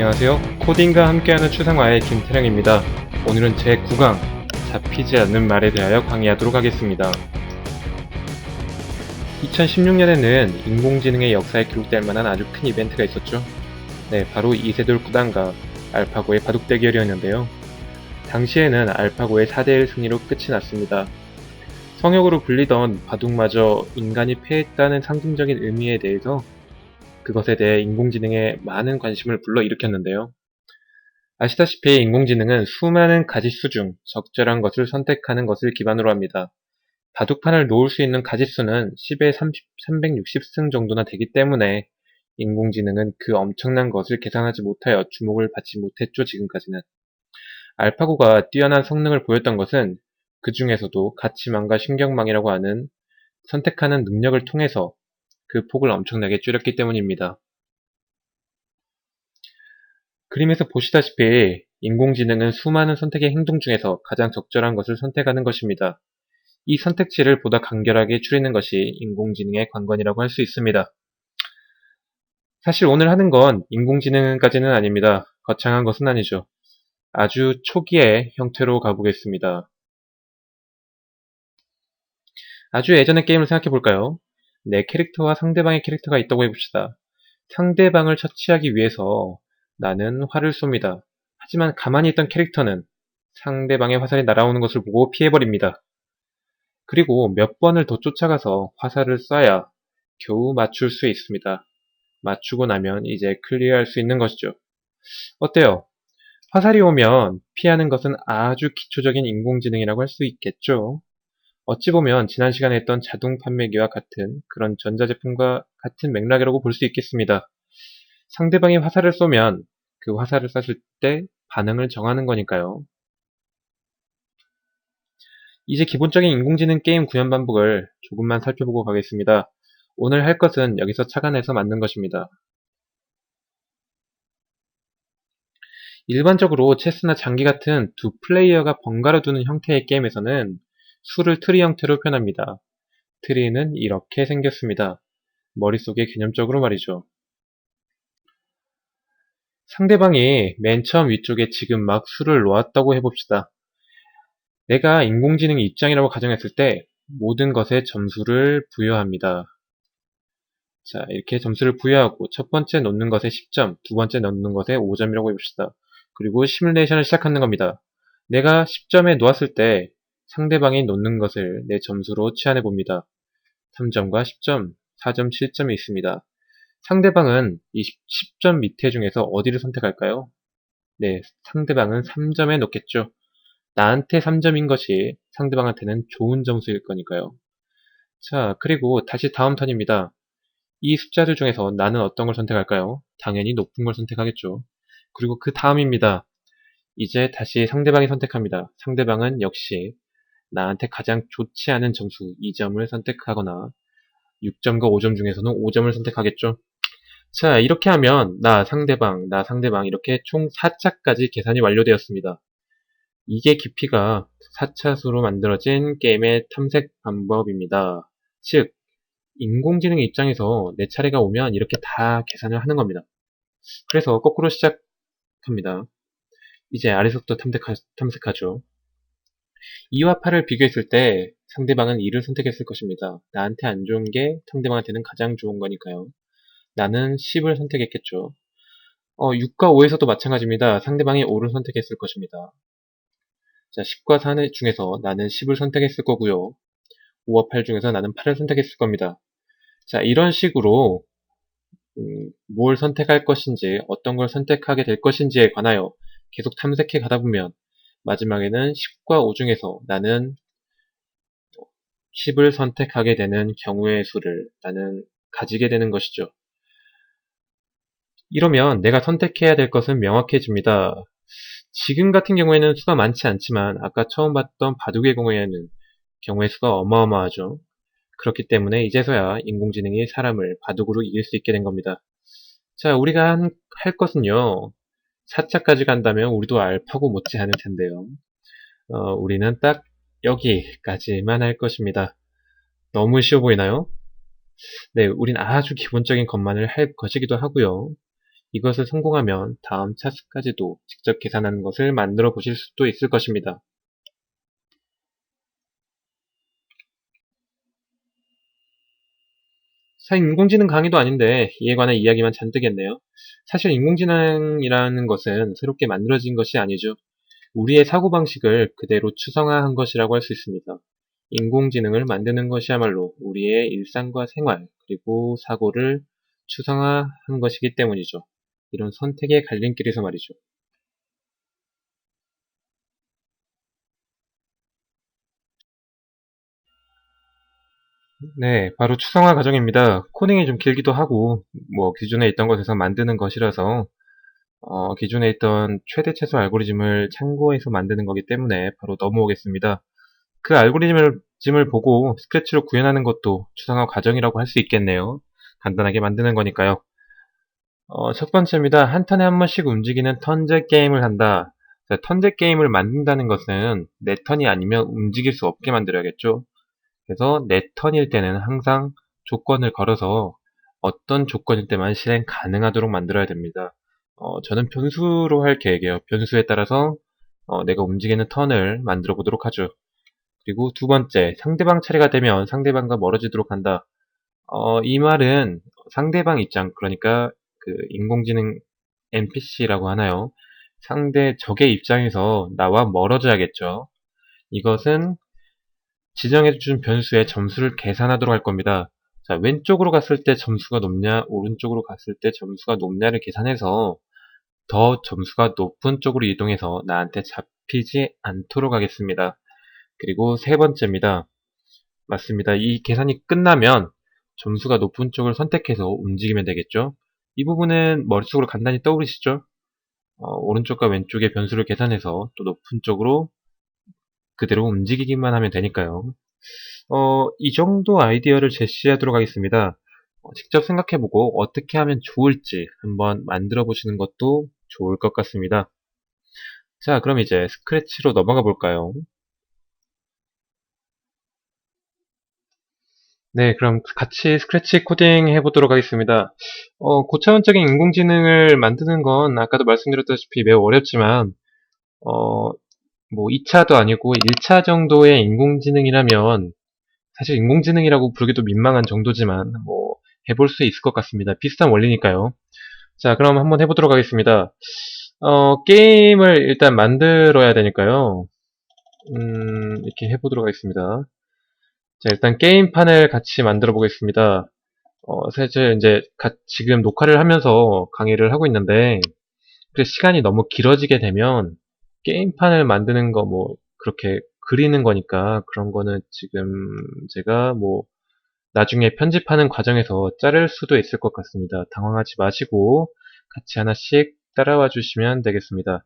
안녕하세요. 코딩과 함께하는 추상화의 김태령입니다. 오늘은 제9강 잡히지 않는 말에 대하여 강의하도록 하겠습니다. 2016년에는 인공지능의 역사에 기록될 만한 아주 큰 이벤트가 있었죠. 네, 바로 이세돌 구단과 알파고의 바둑 대결이었는데요. 당시에는 알파고의 4대1 승리로 끝이 났습니다. 성역으로 불리던 바둑마저 인간이 패했다는 상징적인 의미에 대해서 그것에 대해 인공지능에 많은 관심을 불러일으켰는데요. 아시다시피 인공지능은 수많은 가짓수 중 적절한 것을 선택하는 것을 기반으로 합니다. 바둑판을 놓을 수 있는 가짓수는 10에 360승 정도나 되기 때문에 인공지능은 그 엄청난 것을 계산하지 못하여 주목을 받지 못했죠, 지금까지는. 알파고가 뛰어난 성능을 보였던 것은 그 중에서도 가치망과 신경망이라고 하는 선택하는 능력을 통해서 그 폭을 엄청나게 줄였기 때문입니다. 그림에서 보시다시피 인공지능은 수많은 선택의 행동 중에서 가장 적절한 것을 선택하는 것입니다. 이 선택지를 보다 간결하게 추리는 것이 인공지능의 관건이라고 할 수 있습니다. 사실 오늘 하는 건 인공지능까지는 아닙니다. 거창한 것은 아니죠. 아주 초기의 형태로 가보겠습니다. 아주 예전의 게임을 생각해 볼까요? 내 캐릭터와 상대방의 캐릭터가 있다고 해봅시다. 상대방을 처치하기 위해서 나는 활을 쏩니다. 하지만 가만히 있던 캐릭터는 상대방의 화살이 날아오는 것을 보고 피해버립니다. 그리고 몇 번을 더 쫓아가서 화살을 쏴야 겨우 맞출 수 있습니다. 맞추고 나면 이제 클리어할 수 있는 것이죠. 어때요? 화살이 오면 피하는 것은 아주 기초적인 인공지능이라고 할 수 있겠죠. 어찌 보면 지난 시간에 했던 자동 판매기와 같은 그런 전자제품과 같은 맥락이라고 볼 수 있겠습니다. 상대방이 화살을 쏘면 그 화살을 쐈을 때 반응을 정하는 거니까요. 이제 기본적인 인공지능 게임 구현 반복을 조금만 살펴보고 가겠습니다. 오늘 할 것은 여기서 착안해서 만든 것입니다. 일반적으로 체스나 장기 같은 두 플레이어가 번갈아 두는 형태의 게임에서는 수를 트리 형태로 표현합니다. 트리는 이렇게 생겼습니다. 머릿속에 개념적으로 말이죠. 상대방이 맨 처음 위쪽에 지금 막 수를 놓았다고 해봅시다. 내가 인공지능 입장이라고 가정했을 때 모든 것에 점수를 부여합니다. 자, 이렇게 점수를 부여하고 첫 번째 놓는 것에 10점, 두 번째 놓는 것에 5점이라고 해봅시다. 그리고 시뮬레이션을 시작하는 겁니다. 내가 10점에 놓았을 때 상대방이 놓는 것을 내 점수로 치환해 봅니다. 3점과 10점, 4점, 7점이 있습니다. 상대방은 이 10점 밑에 중에서 어디를 선택할까요? 네, 상대방은 3점에 놓겠죠. 나한테 3점인 것이 상대방한테는 좋은 점수일 거니까요. 자, 그리고 다시 다음 턴입니다. 이 숫자들 중에서 나는 어떤 걸 선택할까요? 당연히 높은 걸 선택하겠죠. 그리고 그 다음입니다. 이제 다시 상대방이 선택합니다. 상대방은 역시 나한테 가장 좋지 않은 점수 2점을 선택하거나 6점과 5점 중에서는 5점을 선택하겠죠. 자, 이렇게 하면 나 상대방 이렇게 총 4차까지 계산이 완료되었습니다. 이게 깊이가 4차수로 만들어진 게임의 탐색 방법입니다. 즉, 인공지능 입장에서 내 차례가 오면 이렇게 다 계산을 하는 겁니다. 그래서 거꾸로 시작합니다. 이제 아래서부터 탐색하죠. 2와 8을 비교했을 때 상대방은 2를 선택했을 것입니다. 나한테 안 좋은 게 상대방한테는 가장 좋은 거니까요. 나는 10을 선택했겠죠. 6과 5에서도 마찬가지입니다. 상대방이 5를 선택했을 것입니다. 자, 10과 4 중에서 나는 10을 선택했을 거고요. 5와 8 중에서 나는 8을 선택했을 겁니다. 자, 이런 식으로 뭘 선택할 것인지, 어떤 걸 선택하게 될 것인지에 관하여 계속 탐색해 가다 보면 마지막에는 10과 5 중에서 나는 10을 선택하게 되는 경우의 수를 나는 가지게 되는 것이죠. 이러면 내가 선택해야 될 것은 명확해집니다. 지금 같은 경우에는 수가 많지 않지만 아까 처음 봤던 바둑의 경우의 수가 어마어마하죠. 그렇기 때문에 이제서야 인공지능이 사람을 바둑으로 이길 수 있게 된 겁니다. 자, 우리가 할 것은요. 4차까지 간다면 우리도 알파고 못지않을 텐데요. 우리는 딱 여기까지만 할 것입니다. 너무 쉬워 보이나요? 네, 우린 아주 기본적인 것만을 할 것이기도 하고요. 이것을 성공하면 다음 차수까지도 직접 계산하는 것을 만들어 보실 수도 있을 것입니다. 사실 인공지능 강의도 아닌데 이에 관한 이야기만 잔뜩 했네요. 사실 인공지능이라는 것은 새롭게 만들어진 것이 아니죠. 우리의 사고방식을 그대로 추상화한 것이라고 할 수 있습니다. 인공지능을 만드는 것이야말로 우리의 일상과 생활, 그리고 사고를 추상화한 것이기 때문이죠. 이런 선택의 갈림길에서 말이죠. 네, 바로 추상화 과정입니다. 코딩이 좀 길기도 하고, 기존에 있던 것에서 만드는 것이라서, 기존에 있던 최대 최소 알고리즘을 참고해서 만드는 거기 때문에 바로 넘어오겠습니다. 그 알고리즘을 보고 스크래치로 구현하는 것도 추상화 과정이라고 할 수 있겠네요. 간단하게 만드는 거니까요. 첫 번째입니다. 한 턴에 한 번씩 움직이는 턴제 게임을 한다. 자, 턴제 게임을 만든다는 것은 내 턴이 아니면 움직일 수 없게 만들어야겠죠. 그래서 내 턴일 때는 항상 조건을 걸어서 어떤 조건일 때만 실행 가능하도록 만들어야 됩니다. 저는 변수로 할 계획이에요. 변수에 따라서 내가 움직이는 턴을 만들어 보도록 하죠. 그리고 두 번째, 상대방 차례가 되면 상대방과 멀어지도록 한다. 이 말은 상대방 입장, 그러니까 그 인공지능 NPC라고 하나요? 상대 적의 입장에서 나와 멀어져야겠죠. 이것은 지정해준 변수의 점수를 계산하도록 할 겁니다. 자, 왼쪽으로 갔을 때 점수가 높냐, 오른쪽으로 갔을 때 점수가 높냐를 계산해서 더 점수가 높은 쪽으로 이동해서 나한테 잡히지 않도록 하겠습니다. 그리고 세 번째입니다. 맞습니다. 이 계산이 끝나면 점수가 높은 쪽을 선택해서 움직이면 되겠죠. 이 부분은 머릿속으로 간단히 떠오르시죠? 오른쪽과 왼쪽의 변수를 계산해서 또 높은 쪽으로 그대로 움직이기만 하면 되니까요. 이 정도 아이디어를 제시하도록 하겠습니다. 직접 생각해보고 어떻게 하면 좋을지 한번 만들어 보시는 것도 좋을 것 같습니다. 자, 그럼 이제 스크래치로 넘어가 볼까요? 네, 그럼 같이 스크래치 코딩 해보도록 하겠습니다. 고차원적인 인공지능을 만드는 건 아까도 말씀드렸다시피 매우 어렵지만, 어, 2차도 아니고 1차 정도의 인공지능이라면 사실 인공지능이라고 부르기도 민망한 정도지만 해볼 수 있을 것 같습니다. 비슷한 원리니까요. 자, 그럼 한번 해보도록 하겠습니다. 게임을 일단 만들어야 되니까요. 이렇게 해보도록 하겠습니다. 자, 일단 게임판을 같이 만들어 보겠습니다. 사실 이제 지금 녹화를 하면서 강의를 하고 있는데 그 시간이 너무 길어지게 되면 게임판을 만드는 거 그렇게 그리는 거니까 그런 거는 지금 제가 나중에 편집하는 과정에서 자를 수도 있을 것 같습니다. 당황하지 마시고 같이 하나씩 따라와 주시면 되겠습니다.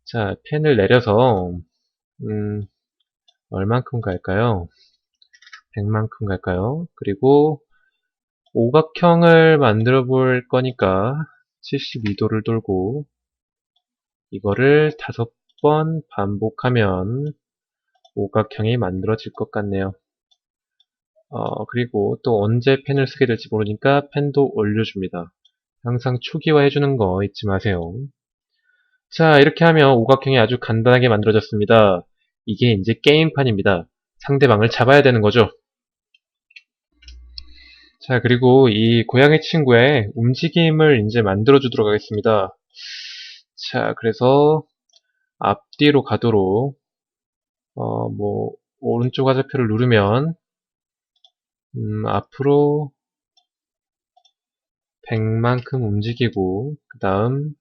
자, 펜을 내려서 음, 얼만큼 갈까요? 100만큼 갈까요? 그리고 오각형을 만들어 볼 거니까 72도를 돌고 이거를 5번 반복하면 오각형이 만들어질 것 같네요. 그리고 또 언제 펜을 쓰게 될지 모르니까 펜도 올려줍니다. 항상 초기화 해주는 거 잊지 마세요. 자, 이렇게 하면 오각형이 아주 간단하게 만들어졌습니다. 이게 이제 게임판입니다. 상대방을 잡아야 되는 거죠. 자, 그리고 이 고양이 친구의 움직임을 이제 만들어 주도록 하겠습니다. 자, 그래서 앞뒤로 가도록, 오른쪽 화살표를 누르면, 앞으로 100만큼 움직이고, 그 다음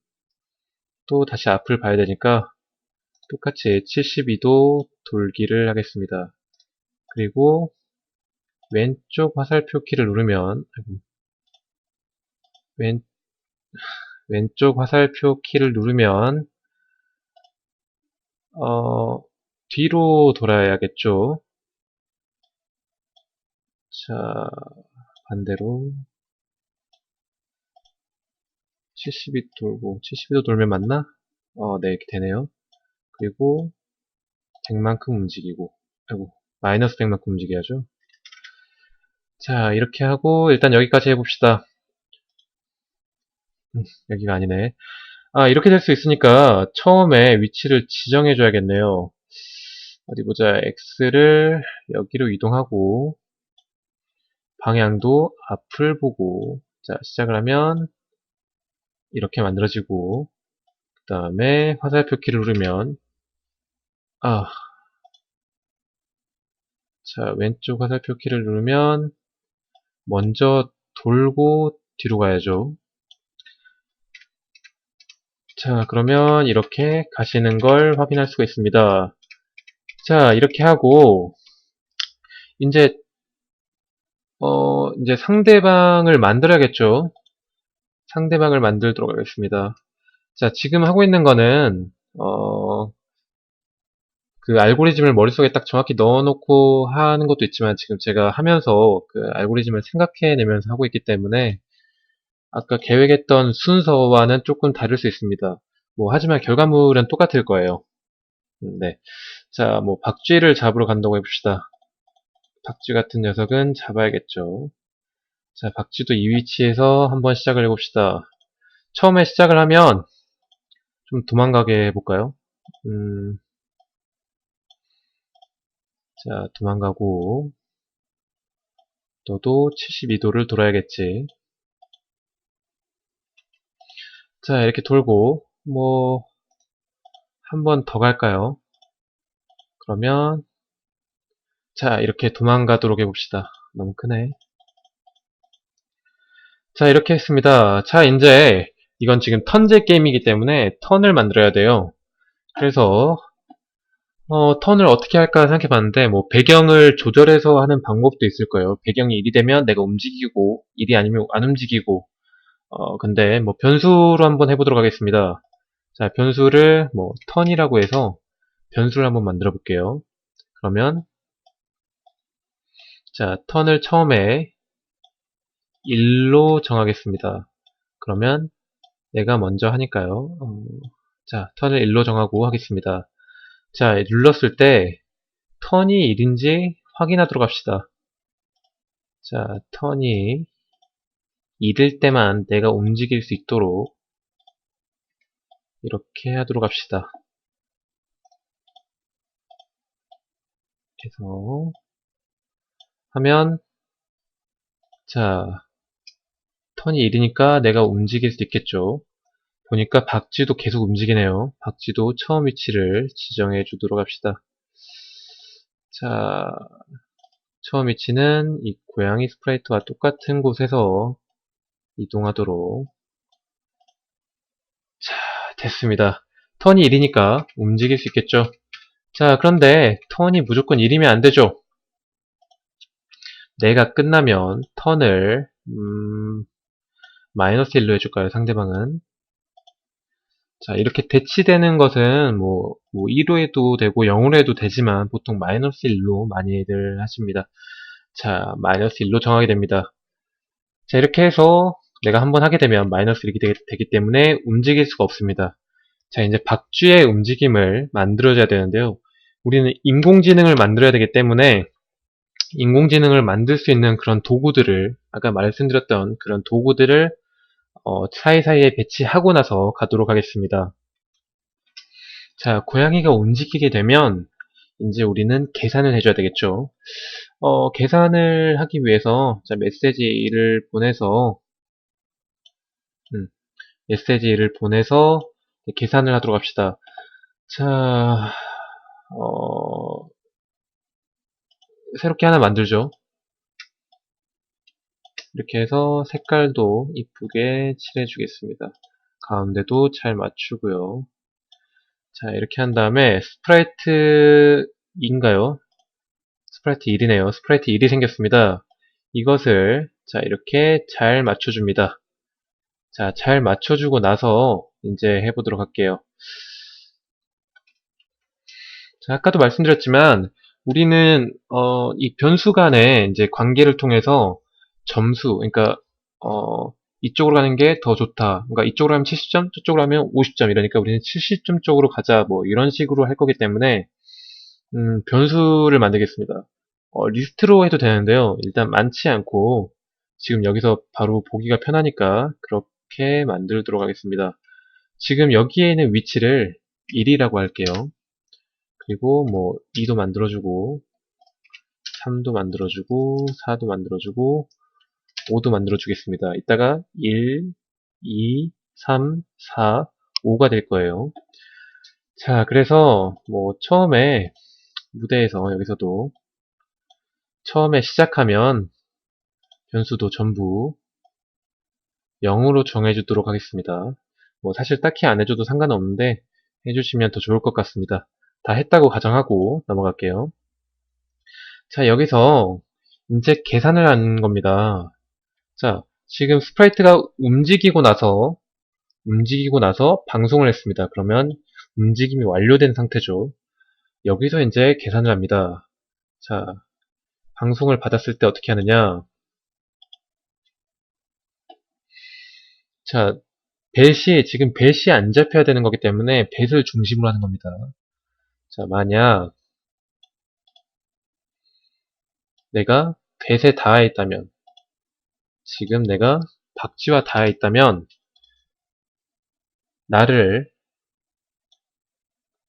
또 다시 앞을 봐야 되니까 똑같이 72도 돌기를 하겠습니다. 그리고 왼쪽 화살표 키를 누르면, 왼, 왼쪽 화살표 키를 누르면, 뒤로 돌아야겠죠. 자, 반대로 72 돌고 72도 돌면 맞나? 네, 이렇게 되네요. 그리고 100만큼 움직이고 아이고, 마이너스 100만큼 움직여야죠. 자, 이렇게 하고 일단 여기까지 해봅시다. 여기가 아니네. 아, 이렇게 될 수 있으니까 처음에 위치를 지정해 줘야겠네요. 어디 보자. X를 여기로 이동하고 방향도 앞을 보고, 자, 시작을 하면 이렇게 만들어지고, 그 다음에 화살표 키를 누르면, 아, 자, 왼쪽 화살표 키를 누르면 먼저 돌고 뒤로 가야죠. 자, 그러면 이렇게 가시는 걸 확인할 수가 있습니다. 자, 이렇게 하고 이제 이제 상대방을 만들어야겠죠. 상대방을 만들도록 하겠습니다. 자, 지금 하고 있는 거는 그 알고리즘을 머릿속에 딱 정확히 넣어놓고 하는 것도 있지만 지금 제가 하면서 그 알고리즘을 생각해내면서 하고 있기 때문에 아까 계획했던 순서와는 조금 다를 수 있습니다. 뭐 하지만 결과물은 똑같을 거예요. 네. 자, 뭐 박쥐를 잡으러 간다고 해봅시다. 박쥐 같은 녀석은 잡아야겠죠. 자, 박쥐도 이 위치에서 한번 시작을 해봅시다. 처음에 시작을 하면 좀 도망가게 해볼까요? 자, 도망가고 너도 72도를 돌아야겠지. 자, 이렇게 돌고 뭐 한 번 더 갈까요? 그러면 자, 이렇게 도망가도록 해봅시다. 너무 크네. 자, 이렇게 했습니다. 자, 이제 이건 지금 턴제 게임이기 때문에 턴을 만들어야 돼요. 그래서 턴을 어떻게 할까 생각해 봤는데 뭐 배경을 조절해서 하는 방법도 있을 거예요. 배경이 1이 되면 내가 움직이고 1이 아니면 안 움직이고 근데 뭐 변수로 한번 해보도록 하겠습니다. 자, 변수를 뭐 턴이라고 해서 변수를 한번 만들어 볼게요. 그러면 자, 턴을 처음에 1로 정하겠습니다. 그러면 내가 먼저 하니까요. 자, 턴을 1로 정하고 하겠습니다. 자, 눌렀을 때 턴이 1인지 확인하도록 합시다. 자, 턴이 1일 때만 내가 움직일 수 있도록 이렇게 하도록 합시다. 그래서 하면 자, 턴이 1이니까 내가 움직일 수 있겠죠. 보니까 박쥐도 계속 움직이네요. 박쥐도 처음 위치를 지정해 주도록 합시다. 자, 처음 위치는 이 고양이 스프라이트와 똑같은 곳에서 이동하도록. 자, 됐습니다. 턴이 1이니까 움직일 수 있겠죠. 자, 그런데 턴이 무조건 1이면 안 되죠. 내가 끝나면 턴을 마이너스 1로 해줄까요? 상대방은. 자, 이렇게 대치되는 것은 뭐 2로 해도 되고 0으로 해도 되지만 보통 마이너스 1로 많이들 하십니다. 자, 마이너스 1로 정하게 됩니다. 자, 이렇게 해서 내가 한번 하게 되면 마이너스 1이 되기 때문에 움직일 수가 없습니다. 자, 이제 박쥐의 움직임을 만들어줘야 되는데요. 우리는 인공지능을 만들어야 되기 때문에 인공지능을 만들 수 있는 그런 도구들을 아까 말씀드렸던 그런 도구들을 사이사이에 배치하고 나서 가도록 하겠습니다. 자, 고양이가 움직이게 되면 이제 우리는 계산을 해줘야 되겠죠. 계산을 하기 위해서 자, 음, 메시지를 보내서 계산을 하도록 합시다. 자, 새롭게 하나 만들죠. 이렇게 해서 색깔도 이쁘게 칠해주겠습니다. 가운데도 잘 맞추고요. 자, 이렇게 한 다음에 스프라이트인가요? 스프라이트 1이네요. 스프라이트 1이 생겼습니다. 이것을 자, 이렇게 잘 맞춰줍니다. 자, 잘 맞춰주고 나서 이제 해보도록 할게요. 자, 아까도 말씀드렸지만 우리는 이 변수 간의 이제 관계를 통해서 점수, 그러니까 이쪽으로 가는 게 더 좋다. 그러니까 이쪽으로 하면 70점, 저쪽으로 하면 50점 이러니까 우리는 70점 쪽으로 가자. 뭐 이런 식으로 할 거기 때문에 변수를 만들겠습니다. 리스트로 해도 되는데요. 일단 많지 않고 지금 여기서 바로 보기가 편하니까 이렇게 만들도록 하겠습니다. 지금 여기에 있는 위치를 1이라고 할게요. 그리고 뭐 2도 만들어주고 3도 만들어주고 4도 만들어주고 5도 만들어주겠습니다. 이따가 1, 2, 3, 4, 5가 될 거예요. 자, 그래서 뭐 처음에 무대에서 여기서도 처음에 시작하면 변수도 전부 0으로 정해주도록 하겠습니다. 뭐 사실 딱히 안 해줘도 상관없는데 해주시면 더 좋을 것 같습니다. 다 했다고 가정하고 넘어갈게요. 자, 여기서 이제 계산을 하는 겁니다. 자, 지금 스프라이트가 움직이고 나서 방송을 했습니다. 그러면 움직임이 완료된 상태죠. 여기서 이제 계산을 합니다. 자, 방송을 받았을 때 어떻게 하느냐. 자, 지금 뱃이 안 잡혀야 되는 거기 때문에 뱃을 중심으로 하는 겁니다. 자, 만약 내가 뱃에 닿아 있다면, 지금 내가 박쥐와 닿아 있다면, 나를,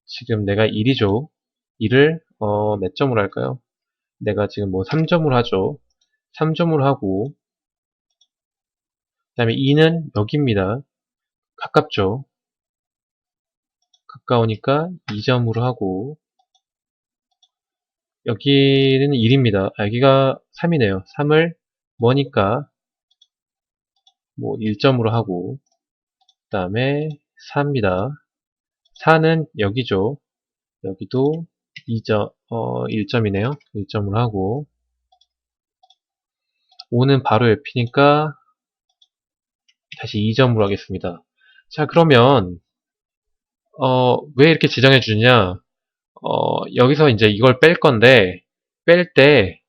지금 내가 1이죠. 1을, 몇 점으로 할까요? 내가 지금 뭐 3점으로 하죠. 3점으로 하고, 그 다음에 2는 여기입니다. 가깝죠. 가까우니까 2점으로 하고, 여기는 1입니다. 여기가 3이네요. 3을 뭐니까 뭐 1점으로 하고, 그 다음에 4입니다. 4는 여기죠. 여기도 1점이네요. 1점으로 하고, 5는 바로 옆이니까 다시 2점으로 하겠습니다. 자, 그러면, 왜 이렇게 지정해 주느냐? 여기서 이제 이걸 뺄 건데, 뺄 때,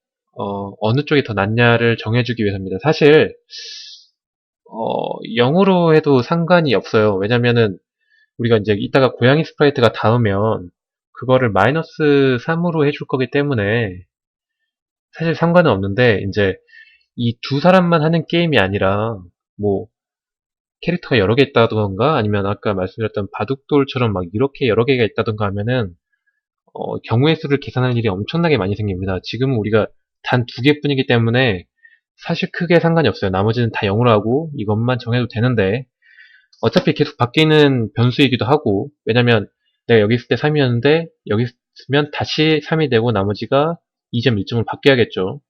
어느 쪽이 더 낫냐를 정해주기 위해서입니다. 사실, 0으로 해도 상관이 없어요. 왜냐면은, 우리가 이제 이따가 고양이 스프라이트가 닿으면, 그거를 마이너스 3으로 해줄 거기 때문에, 사실 상관은 없는데, 이제, 이 두 사람만 하는 게임이 아니라, 뭐, 캐릭터가 여러 개 있다던가, 아니면 아까 말씀드렸던 바둑돌처럼 막 이렇게 여러 개가 있다던가 하면은, 경우의 수를 계산할 일이 엄청나게 많이 생깁니다. 지금 우리가 단 두 개뿐이기 때문에 사실 크게 상관이 없어요. 나머지는 다 0으로 하고 이것만 정해도 되는데 어차피 계속 바뀌는 변수이기도 하고 왜냐면 내가 여기 있을 때 3이었는데 여기 있으면 다시 3이 되고 나머지가 2점 1점으로 바뀌어야겠죠.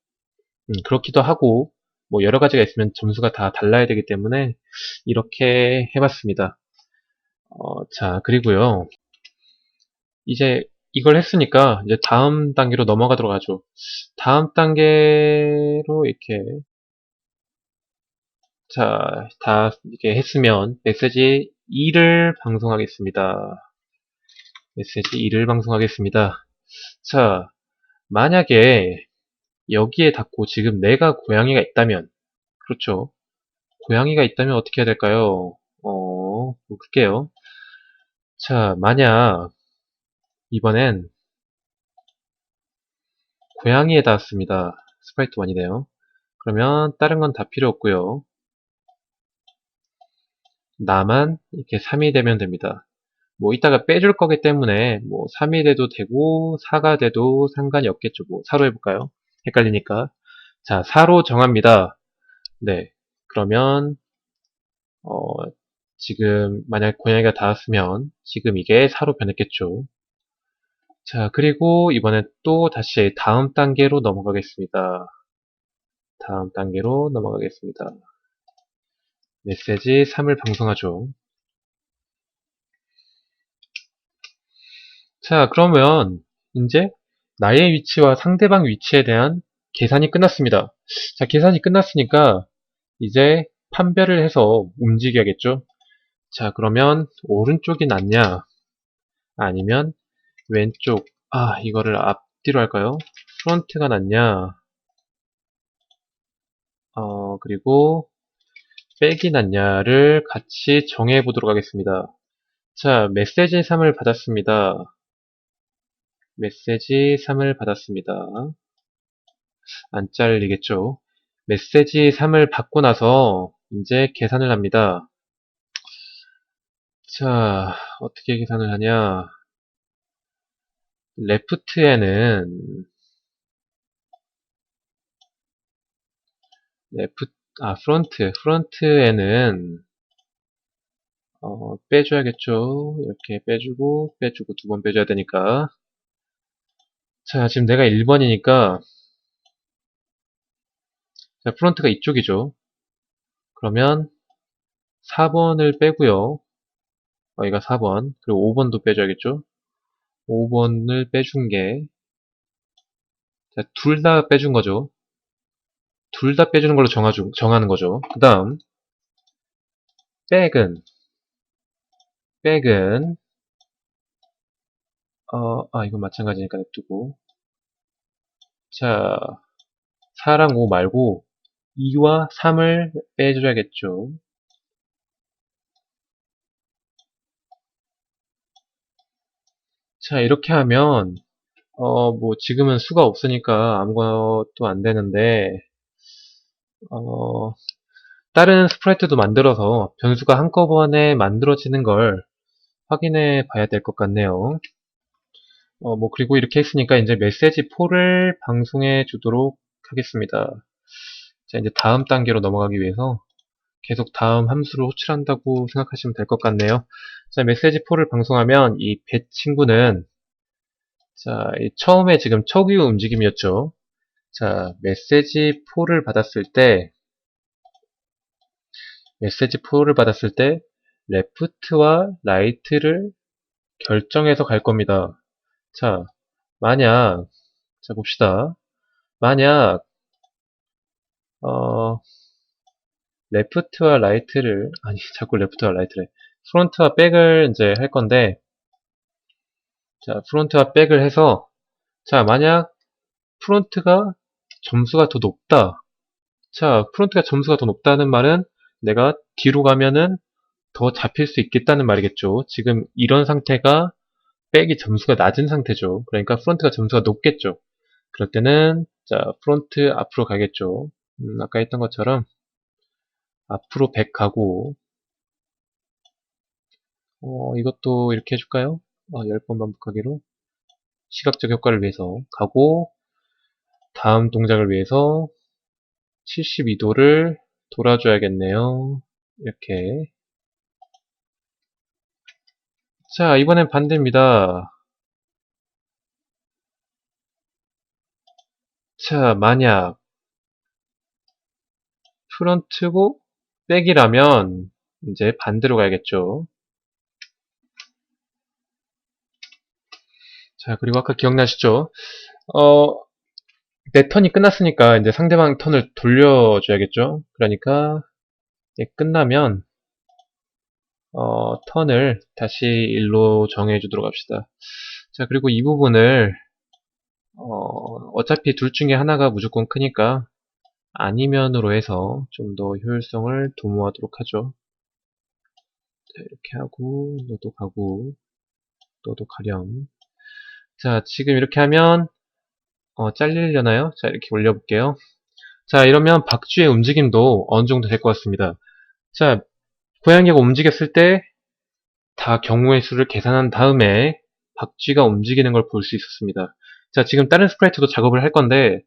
그렇기도 하고 뭐 여러 가지가 있으면 점수가 다 달라야 되기 때문에 이렇게 해봤습니다. 자 그리고요. 이제 이걸 했으니까 이제 다음 단계로 넘어가도록 하죠. 다음 단계로 이렇게 자, 다 이렇게 했으면 메시지 2를 방송하겠습니다. 메시지 2를 방송하겠습니다. 자, 만약에 여기에 닿고 지금 내가 고양이가 있다면 그렇죠. 고양이가 있다면 어떻게 해야 될까요? 볼게요. 자, 만약 이번엔 고양이에 닿았습니다. 스프라이트 1이네요. 그러면 다른 건 다 필요 없고요. 나만 이렇게 3이 되면 됩니다. 뭐 이따가 빼줄 거기 때문에 뭐 3이 돼도 되고 4가 돼도 상관이 없겠죠. 뭐 4로 해볼까요? 헷갈리니까. 자, 4로 정합니다. 네. 그러면 지금 만약 고양이가 닿았으면 지금 이게 4로 변했겠죠. 자, 그리고 이번엔 또 다시 다음 단계로 넘어가겠습니다. 다음 단계로 넘어가겠습니다. 메시지 3을 방송하죠. 자, 그러면 이제 나의 위치와 상대방 위치에 대한 계산이 끝났습니다. 자, 계산이 끝났으니까 이제 판별을 해서 움직여야겠죠? 자, 그러면 오른쪽이 낫냐? 아니면 왼쪽, 이거를 앞뒤로 할까요? 프론트가 낫냐? 그리고 백이 낫냐를 같이 정해 보도록 하겠습니다. 자, 메시지 3을 받았습니다. 메시지 3을 받았습니다. 안 잘리겠죠. 메시지 3을 받고 나서 이제 계산을 합니다. 자, 어떻게 계산을 하냐. 레프트에는, 레프, 프론트에는, 빼줘야겠죠. 이렇게 빼주고, 두 번 빼줘야 되니까. 자, 지금 내가 1번이니까, 자, 프론트가 이쪽이죠. 그러면 4번을 빼고요. 여기가 4번. 그리고 5번도 빼줘야겠죠. 5번을 빼준 게, 자, 둘 다 빼준 거죠. 둘 다 빼주는 걸로 정하는 거죠. 그 다음, 백은, 백은, 이건 마찬가지니까 냅두고. 자, 4랑 5 말고 2와 3을 빼줘야겠죠. 자, 이렇게 하면, 뭐, 지금은 수가 없으니까 아무것도 안 되는데, 어, 다른 스프라이트도 만들어서 변수가 한꺼번에 만들어지는 걸 확인해 봐야 될 것 같네요. 뭐, 그리고 이렇게 했으니까 이제 메시지 4를 방송해 주도록 하겠습니다. 자, 이제 다음 단계로 넘어가기 위해서 계속 다음 함수를 호출한다고 생각하시면 될 것 같네요. 자, 메시지 4를 방송하면 이 배 친구는 자, 처음에 지금 초기 움직임이었죠. 자, 메시지 4를 받았을 때 레프트와 라이트를 결정해서 갈 겁니다. 자, 만약 자 봅시다. 만약 어, 레프트와 라이트를 아니 자꾸 레프트와 라이트래. 프론트와 백을 이제 할 건데 자, 프론트와 백을 해서 자, 만약 프론트가 점수가 더 높다. 자, 프론트가 점수가 더 높다는 말은 내가 뒤로 가면은 더 잡힐 수 있겠다는 말이겠죠. 지금 이런 상태가 백이 점수가 낮은 상태죠. 그러니까 프론트가 점수가 높겠죠. 그럴 때는 자, 프론트 앞으로 가겠죠. 아까 했던 것처럼 앞으로 100 가고 이것도 이렇게 해줄까요? 10번 반복하기로 시각적 효과를 위해서 가고 다음 동작을 위해서 72도를 돌아줘야겠네요. 이렇게. 자, 이번엔 반대입니다. 자, 만약 프런트고 백이라면 이제 반대로 가야겠죠. 자, 그리고 아까 기억나시죠? 어, 내 턴이 끝났으니까 이제 상대방 턴을 돌려줘야겠죠. 그러니까 끝나면 턴을 다시 1로 정해주도록 합시다. 자, 그리고 이 부분을 어차피 둘 중에 하나가 무조건 크니까 아니면으로 해서 좀 더 효율성을 도모하도록 하죠. 자, 이렇게 하고 너도 가고 너도 가렴. 자, 지금 이렇게 하면 잘리려나요? 자, 이렇게 올려볼게요. 자, 이러면 박쥐의 움직임도 어느 정도 될 것 같습니다. 자, 고양이가 움직였을 때 다 경우의 수를 계산한 다음에 박쥐가 움직이는 걸 볼 수 있었습니다. 자, 지금 다른 스프라이트도 작업을 할 건데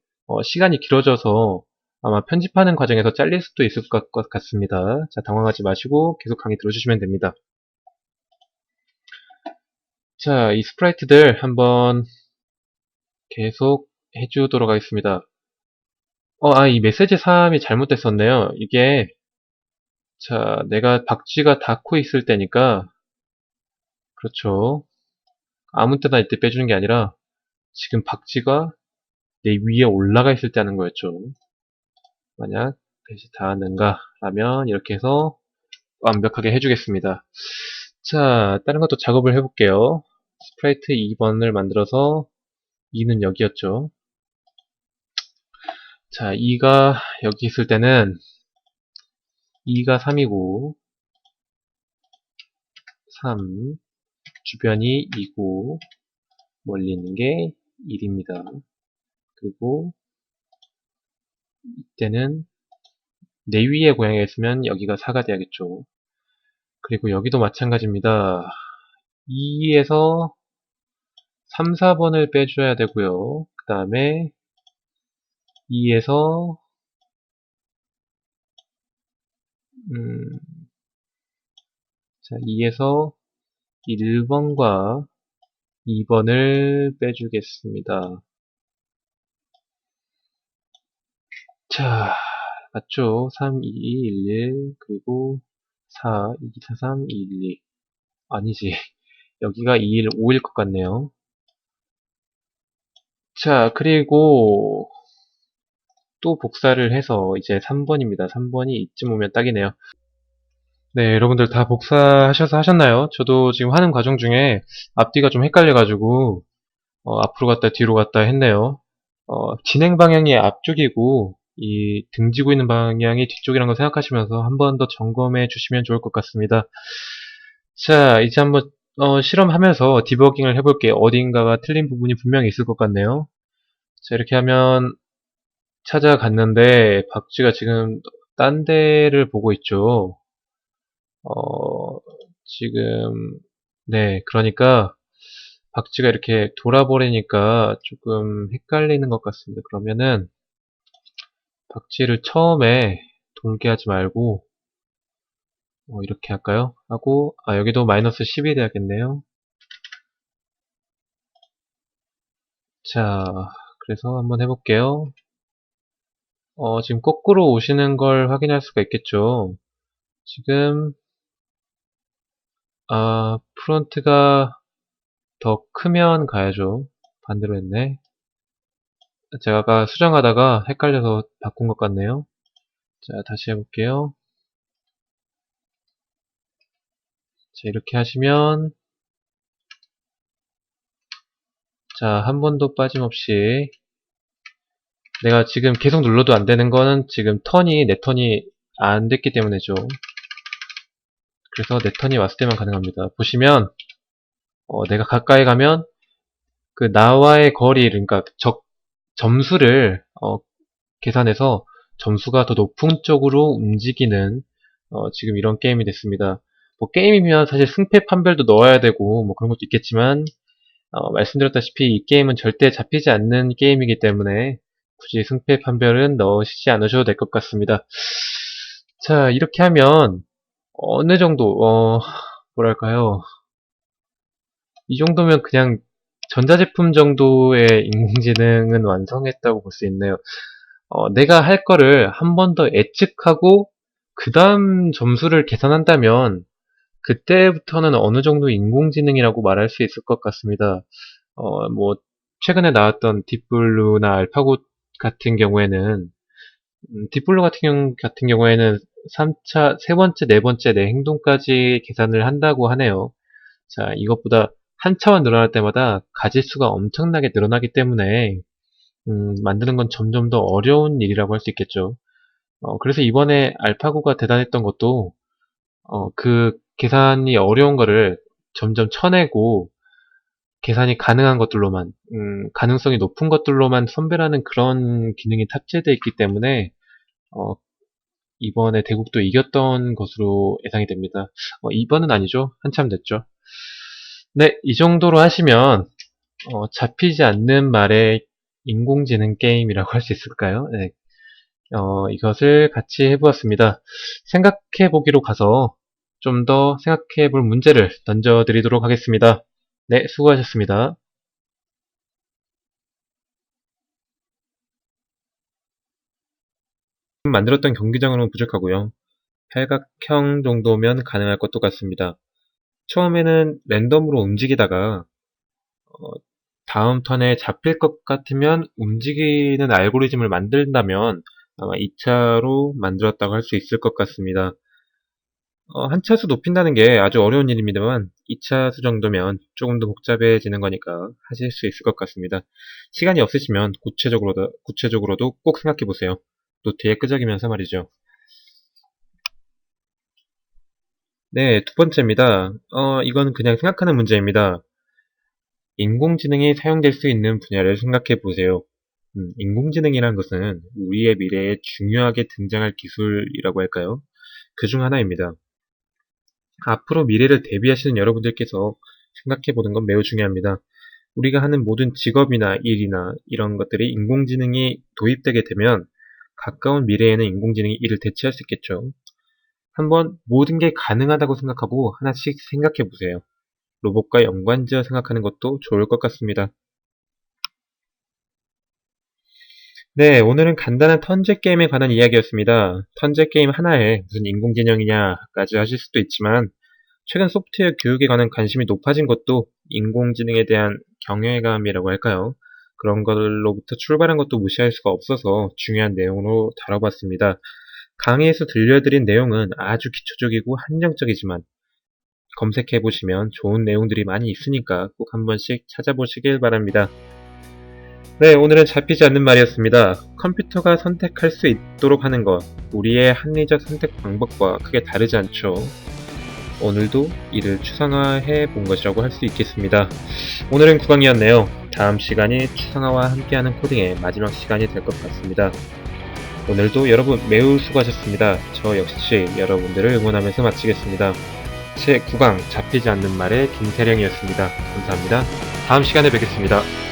시간이 길어져서 아마 편집하는 과정에서 잘릴 수도 있을 것 같습니다. 자, 당황하지 마시고 계속 강의 들어주시면 됩니다. 자, 이 스프라이트들 한번 계속 해주도록 하겠습니다. 이 메시지 3이 잘못됐었네요. 이게 자, 내가 박쥐가 닫고 있을 때니까 그렇죠. 아무 때나 이때 빼주는 게 아니라 지금 박쥐가 내 위에 올라가 있을 때 하는 거였죠. 만약 배시 닿았는가 라면 이렇게 해서 완벽하게 해주겠습니다. 자, 다른 것도 작업을 해볼게요. 스프라이트 2번을 만들어서 2는 여기였죠. 자, 2가 여기 있을 때는 2가 3이고 3 주변이 2고 멀리 있는 게 1입니다. 그리고 이때는 내 위에 고양이가 있으면 여기가 4가 돼야겠죠. 그리고 여기도 마찬가지입니다. 2에서 3, 4번을 빼줘야 되고요. 그 다음에 2에서 2에서 1번과 2번을 빼주겠습니다. 자, 맞죠? 3, 2, 1, 1, 그리고 4, 2, 4, 3, 2, 1, 2. 아니지. 여기가 2, 1, 5일 것 같네요. 자, 그리고 또 복사를 해서 이제 3번입니다. 3번이 이쯤 오면 딱이네요. 네, 여러분들 다 복사하셔서 하셨나요? 저도 지금 하는 과정 중에 앞뒤가 좀 헷갈려가지고 앞으로 갔다 뒤로 갔다 했네요. 진행 방향이 앞쪽이고 이 등지고 있는 방향이 뒤쪽이라는 걸 생각하시면서 한 번 더 점검해 주시면 좋을 것 같습니다. 자, 이제 한번 실험하면서 디버깅을 해볼게요. 어딘가가 틀린 부분이 분명히 있을 것 같네요. 자, 이렇게 하면 찾아갔는데 박쥐가 지금 딴 데를 보고 있죠. 어, 지금 네, 그러니까 박쥐가 이렇게 돌아버리니까 조금 헷갈리는 것 같습니다. 그러면은 박쥐를 처음에 돌게 하지 말고 이렇게 할까요? 하고 여기도 마이너스 10이 돼야겠네요. 자, 그래서 한번 해볼게요. 지금 거꾸로 오시는 걸 확인할 수가 있겠죠. 지금 프론트가 더 크면 가야죠. 반대로 했네. 제가 아까 수정하다가 헷갈려서 바꾼 것 같네요. 자, 다시 해볼게요. 자, 이렇게 하시면 자, 한 번도 빠짐없이 내가 지금 계속 눌러도 안 되는 거는 지금 내 턴이 안 됐기 때문이죠. 그래서 내 턴이 왔을 때만 가능합니다. 보시면 내가 가까이 가면 그 나와의 거리, 그러니까 점수를 계산해서 점수가 더 높은 쪽으로 움직이는 지금 이런 게임이 됐습니다. 뭐 게임이면 사실 승패 판별도 넣어야 되고 뭐 그런 것도 있겠지만 말씀드렸다시피 이 게임은 절대 잡히지 않는 게임이기 때문에 굳이 승패 판별은 넣으시지 않으셔도 될 것 같습니다. 자, 이렇게 하면 어느 정도 뭐랄까요, 이 정도면 그냥 전자제품 정도의 인공지능은 완성했다고 볼 수 있네요. 내가 할 거를 한 번 더 예측하고 그 다음 점수를 계산한다면 그때부터는 어느 정도 인공지능이라고 말할 수 있을 것 같습니다. 뭐 최근에 나왔던 딥블루나 알파고 같은 경우에는 같은 경우에는 3차, 세 번째, 네 번째 내 행동까지 계산을 한다고 하네요. 자, 이것보다 한 차원 늘어날 때마다 가짓수가 엄청나게 늘어나기 때문에 만드는 건 점점 더 어려운 일이라고 할 수 있겠죠. 그래서 이번에 알파고가 대단했던 것도 그 계산이 어려운 거를 점점 쳐내고 계산이 가능한 것들로만, 가능성이 높은 것들로만 선별하는 그런 기능이 탑재되어 있기 때문에 어, 이번에 대국도 이겼던 것으로 예상이 됩니다. 이번은 아니죠. 한참 됐죠. 네, 이 정도로 하시면 잡히지 않는 말의 인공지능 게임이라고 할 수 있을까요? 네, 이것을 같이 해보았습니다. 생각해보기로 가서 좀 더 생각해볼 문제를 던져드리도록 하겠습니다. 네, 수고하셨습니다. 만들었던 경기장으로는 부족하고요. 팔각형 정도면 가능할 것도 같습니다. 처음에는 랜덤으로 움직이다가 어, 다음 턴에 잡힐 것 같으면 움직이는 알고리즘을 만든다면 아마 2차로 만들었다고 할 수 있을 것 같습니다. 한 차수 높인다는 게 아주 어려운 일입니다만 2차수 정도면 조금 더 복잡해지는 거니까 하실 수 있을 것 같습니다. 시간이 없으시면 구체적으로도 꼭 생각해 보세요. 노트에 끄적이면서 말이죠. 네, 두 번째입니다. 이건 그냥 생각하는 문제입니다. 인공지능이 사용될 수 있는 분야를 생각해 보세요. 인공지능이란 것은 우리의 미래에 중요하게 등장할 기술이라고 할까요? 그 중 하나입니다. 앞으로 미래를 대비하시는 여러분들께서 생각해 보는 건 매우 중요합니다. 우리가 하는 모든 직업이나 일이나 이런 것들이 인공지능이 도입되게 되면 가까운 미래에는 인공지능이 이를 대체할 수 있겠죠. 한번 모든 게 가능하다고 생각하고 하나씩 생각해 보세요. 로봇과 연관지어 생각하는 것도 좋을 것 같습니다. 네, 오늘은 간단한 턴제 게임에 관한 이야기였습니다. 턴제 게임 하나에 무슨 인공지능이냐까지 하실 수도 있지만 최근 소프트웨어 교육에 관한 관심이 높아진 것도 인공지능에 대한 경외감이라고 할까요? 그런 걸로부터 출발한 것도 무시할 수가 없어서 중요한 내용으로 다뤄봤습니다. 강의에서 들려드린 내용은 아주 기초적이고 한정적이지만 검색해보시면 좋은 내용들이 많이 있으니까 꼭 한 번씩 찾아보시길 바랍니다. 네, 오늘은 잡히지 않는 말이었습니다. 컴퓨터가 선택할 수 있도록 하는 것, 우리의 합리적 선택 방법과 크게 다르지 않죠. 오늘도 이를 추상화해 본 것이라고 할 수 있겠습니다. 오늘은 구강이었네요. 다음 시간이 추상화와 함께하는 코딩의 마지막 시간이 될 것 같습니다. 오늘도 여러분 매우 수고하셨습니다. 저 역시 여러분들을 응원하면서 마치겠습니다. 제 9강 잡히지 않는 말의 김태령이었습니다. 감사합니다. 다음 시간에 뵙겠습니다.